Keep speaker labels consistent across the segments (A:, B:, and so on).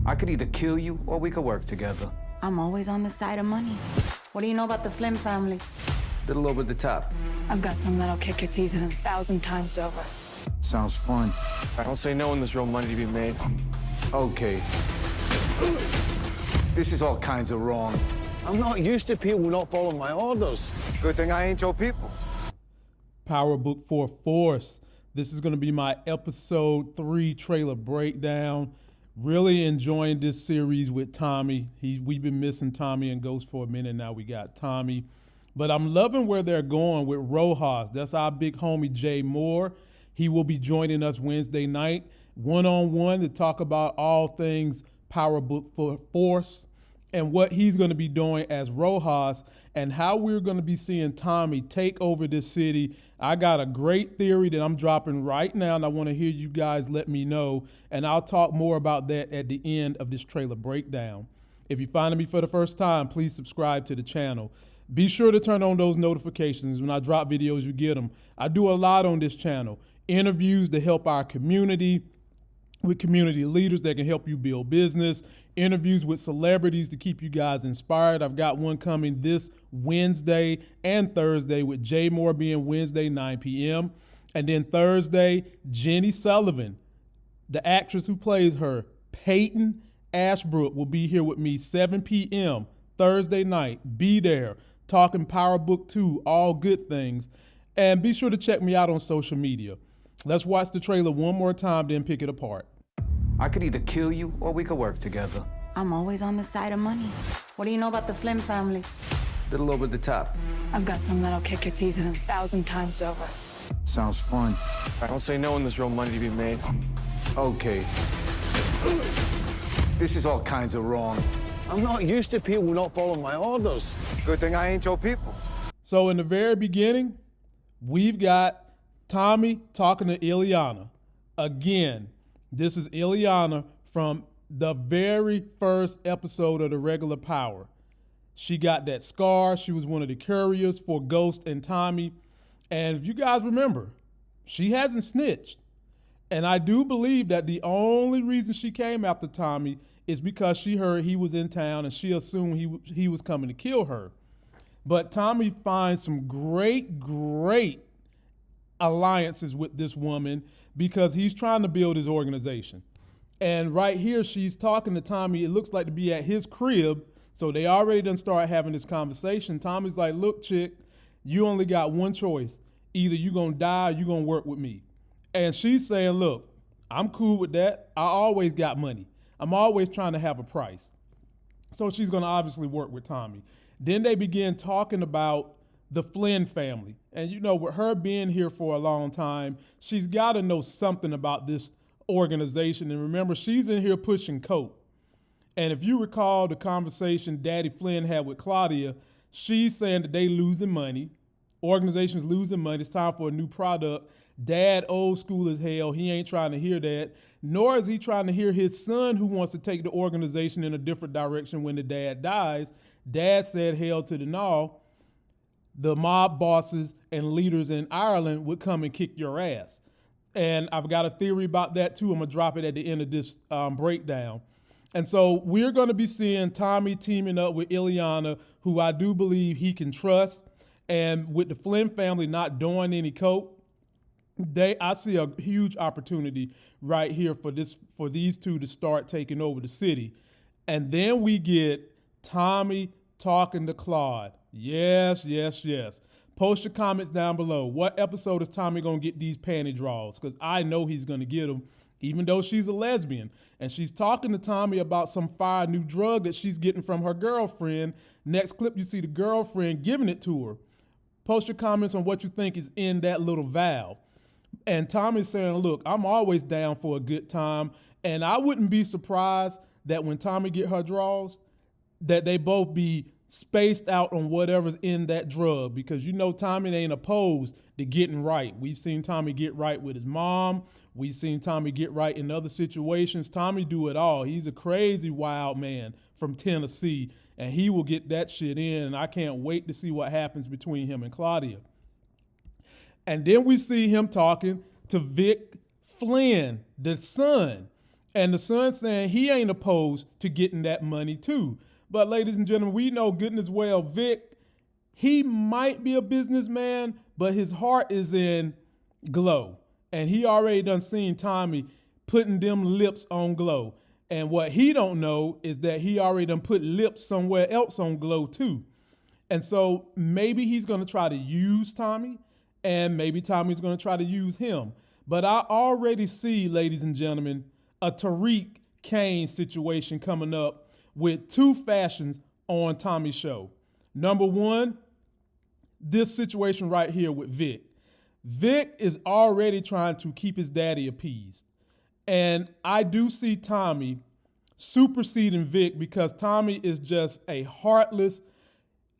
A: I could either kill you or we could work together.
B: I'm always on the side of money. What do you know about the Flynn family?
A: Little over the top.
C: I've got some that'll kick your teeth in 1,000 times over.
A: Sounds fun.
D: I don't say no when there's real money to be made.
A: Okay. This is all kinds of wrong.
E: I'm not used to people not following my orders.
A: Good thing I ain't your people.
F: Power Book for Force. This is going to be my episode 3 trailer breakdown. Really enjoying this series with Tommy. We've been missing Tommy and Ghost for a minute now. We got Tommy. But I'm loving where they're going with Rojas. That's our big homie Jay Moore. He will be joining us Wednesday night, one-on-one, to talk about all things Power Book for Force and what he's going to be doing as Rojas and how we're going to be seeing Tommy take over this city. I got a great theory that I'm dropping right now, and I want to hear you guys let me know, and I'll talk more about that at the end of this trailer breakdown. If you're finding me for the first time, please subscribe to the channel. Be sure to turn on those notifications. When I drop videos, you get them. I do a lot on this channel. Interviews to help our community, with community leaders that can help you build business, interviews with celebrities to keep you guys inspired. I've got one coming this Wednesday and Thursday, with Jay Moore being Wednesday, 9 p.m. And then Thursday, Jenny Sullivan, the actress who plays her, Peyton Ashbrook, will be here with me 7 p.m. Thursday night. Be there, talking Power Book 2, all good things. And be sure to check me out on social media. Let's watch the trailer one more time, then pick it apart.
A: I could either kill you or we could work together.
B: I'm always on the side of money. What do you know about the Flynn family?
A: Little over the top.
C: I've got some that'll kick your teeth in 1,000 times over.
A: Sounds fun.
D: I don't say no when there's real money to be made.
A: Okay. This is all kinds of wrong.
E: I'm not used to people not following my orders.
A: Good thing I ain't your people.
F: So in the very beginning, we've got Tommy talking to Ileana. Again, this is Ileana from the very first episode of the regular Power. She got that scar. She was one of the couriers for Ghost and Tommy. And if you guys remember, she hasn't snitched. And I do believe that the only reason she came after Tommy is because she heard he was in town and she assumed he was coming to kill her. But Tommy finds some great alliances with this woman because he's trying to build his organization. And right here, she's talking to Tommy. It looks like to be at his crib. So they already done start having this conversation. Tommy's like, look, chick, you only got one choice. Either you gonna die or you gonna work with me. And she's saying, look, I'm cool with that. I always got money. I'm always trying to have a price. So she's gonna obviously work with Tommy. Then they begin talking about the Flynn family. And you know, with her being here for a long time, she's got to know something about this organization. And remember, she's in here pushing coke. And if you recall the conversation Daddy Flynn had with Claudia, she's saying that they losing money. Organization's losing money. It's time for a new product. Dad old school as hell. He ain't trying to hear that. Nor is he trying to hear his son, who wants to take the organization in a different direction when the dad dies. Dad said hell to the no. The mob bosses and leaders in Ireland would come and kick your ass. And I've got a theory about that too. I'm gonna drop it at the end of this breakdown. And so we're gonna be seeing Tommy teaming up with Ileana, who I do believe he can trust. And with the Flynn family not doing any coke, I see a huge opportunity right here for these two to start taking over the city. And then we get Tommy talking to Claude. Yes. Post your comments down below. What episode is Tommy gonna get these panty draws? Because I know he's gonna get them, even though she's a lesbian. And she's talking to Tommy about some fire new drug that she's getting from her girlfriend. Next clip, you see the girlfriend giving it to her. Post your comments on what you think is in that little valve. And Tommy's saying, look, I'm always down for a good time. And I wouldn't be surprised that when Tommy get her draws, that they both be spaced out on whatever's in that drug, because you know Tommy ain't opposed to getting right. We've seen Tommy get right with his mom. We've seen Tommy get right in other situations. Tommy do it all. He's a crazy wild man from Tennessee, and he will get that shit in, and I can't wait to see what happens between him and Claudia. And then we see him talking to Vic Flynn, the son. And the son saying he ain't opposed to getting that money too. But ladies and gentlemen, we know good and as well, Vic, he might be a businessman, but his heart is in Glow. And he already done seen Tommy putting them lips on Glow. And what he don't know is that he already done put lips somewhere else on Glow too. And so maybe he's going to try to use Tommy, and maybe Tommy's going to try to use him. But I already see, ladies and gentlemen, a Tariq Kane situation coming up with two fashions on Tommy's show. Number one, this situation right here with Vic. Vic is already trying to keep his daddy appeased. And I do see Tommy superseding Vic because Tommy is just a heartless,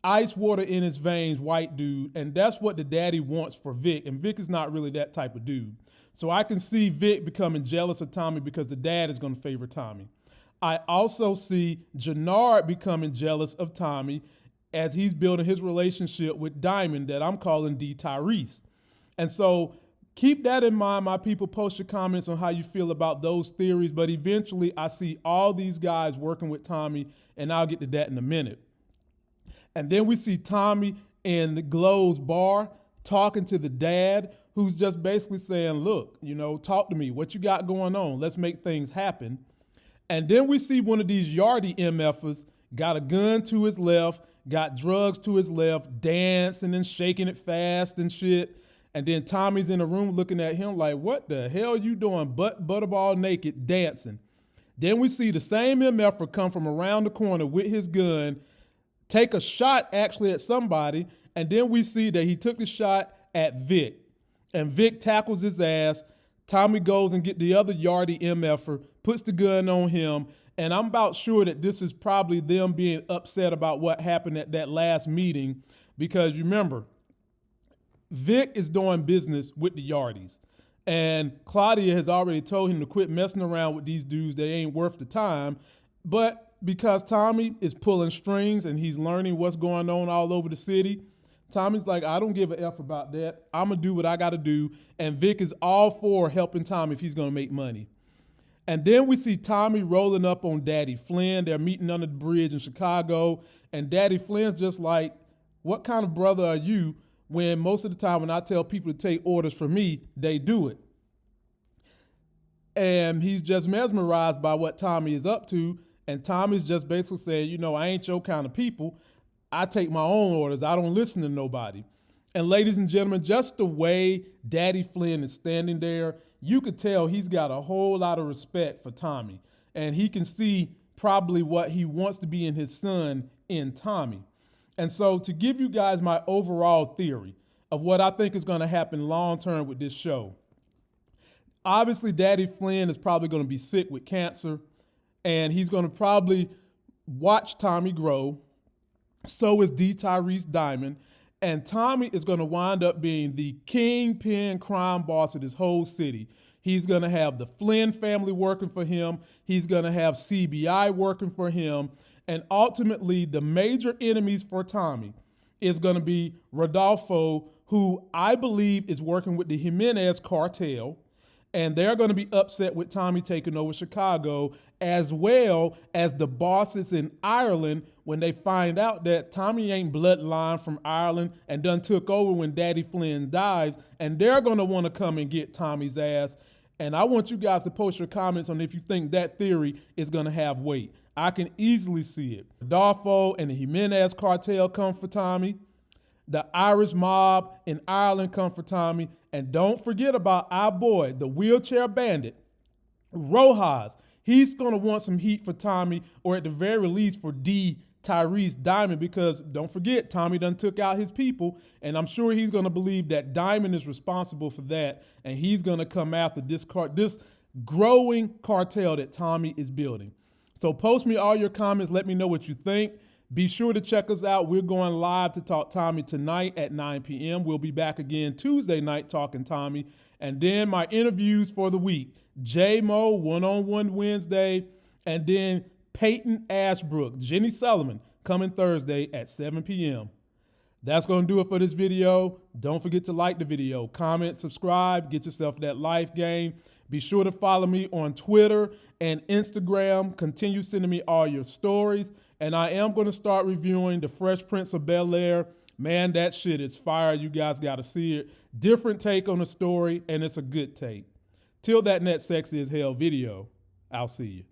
F: ice water in his veins white dude. And that's what the daddy wants for Vic. And Vic is not really that type of dude. So I can see Vic becoming jealous of Tommy because the dad is going to favor Tommy. I also see Jannard becoming jealous of Tommy as he's building his relationship with Diamond that I'm calling D. Tyrese. And so keep that in mind, my people. Post your comments on how you feel about those theories. But eventually I see all these guys working with Tommy, and I'll get to that in a minute. And then we see Tommy in the Glow's bar talking to the dad, who's just basically saying, look, talk to me. What you got going on? Let's make things happen. And then we see one of these Yardie MFers got a gun to his left, got drugs to his left, dancing and shaking it fast and shit. And then Tommy's in the room looking at him like, what the hell you doing butterball naked dancing? Then we see the same MFer come from around the corner with his gun, take a shot actually at somebody, and then we see that he took the shot at Vic. And Vic tackles his ass. Tommy goes and get the other Yardie MFer, puts the gun on him, and I'm about sure that this is probably them being upset about what happened at that last meeting, because remember, Vic is doing business with the Yardies, and Claudia has already told him to quit messing around with these dudes. They ain't worth the time. But because Tommy is pulling strings and he's learning what's going on all over the city, Tommy's like, I don't give a F about that. I'm going to do what I got to do. And Vic is all for helping Tommy if he's going to make money. And then we see Tommy rolling up on Daddy Flynn. They're meeting under the bridge in Chicago. And Daddy Flynn's just like, what kind of brother are you when most of the time when I tell people to take orders from me, they do it? And he's just mesmerized by what Tommy is up to. And Tommy's just basically saying, I ain't your kind of people. I take my own orders. I don't listen to nobody. And ladies and gentlemen, just the way Daddy Flynn is standing there, you could tell he's got a whole lot of respect for Tommy. And he can see probably what he wants to be in his son in Tommy. And so to give you guys my overall theory of what I think is going to happen long term with this show, obviously Daddy Flynn is probably going to be sick with cancer, and he's going to probably watch Tommy grow. So is D. Tyrese Diamond. And Tommy is going to wind up being the kingpin crime boss of this whole city. He's going to have the Flynn family working for him. He's going to have CBI working for him. And ultimately, the major enemies for Tommy is going to be Rodolfo, who I believe is working with the Jimenez cartel. And they're going to be upset with Tommy taking over Chicago, as well as the bosses in Ireland when they find out that Tommy ain't bloodline from Ireland and done took over when Daddy Flynn dies. And they're going to want to come and get Tommy's ass. And I want you guys to post your comments on if you think that theory is going to have weight. I can easily see it. Rodolfo and the Jimenez cartel come for Tommy. The Irish mob in Ireland come for Tommy. And don't forget about our boy, the wheelchair bandit, Rojas. He's going to want some heat for Tommy, or at the very least for D. Tyrese Diamond, because don't forget, Tommy done took out his people, and I'm sure he's going to believe that Diamond is responsible for that, and he's going to come after this growing cartel that Tommy is building. So post me all your comments. Let me know what you think. Be sure to check us out. We're going live to talk Tommy tonight at 9 p.m. We'll be back again Tuesday night talking Tommy. And then my interviews for the week. J-Mo, one-on-one Wednesday. And then Peyton Ashbrook, Jenny Sullivan, coming Thursday at 7 p.m. That's going to do it for this video. Don't forget to like the video, comment, subscribe, get yourself that life game. Be sure to follow me on Twitter and Instagram. Continue sending me all your stories. And I am going to start reviewing The Fresh Prince of Bel-Air. Man, that shit is fire. You guys got to see it. Different take on the story, and it's a good take. Till that next Sexy as Hell video, I'll see you.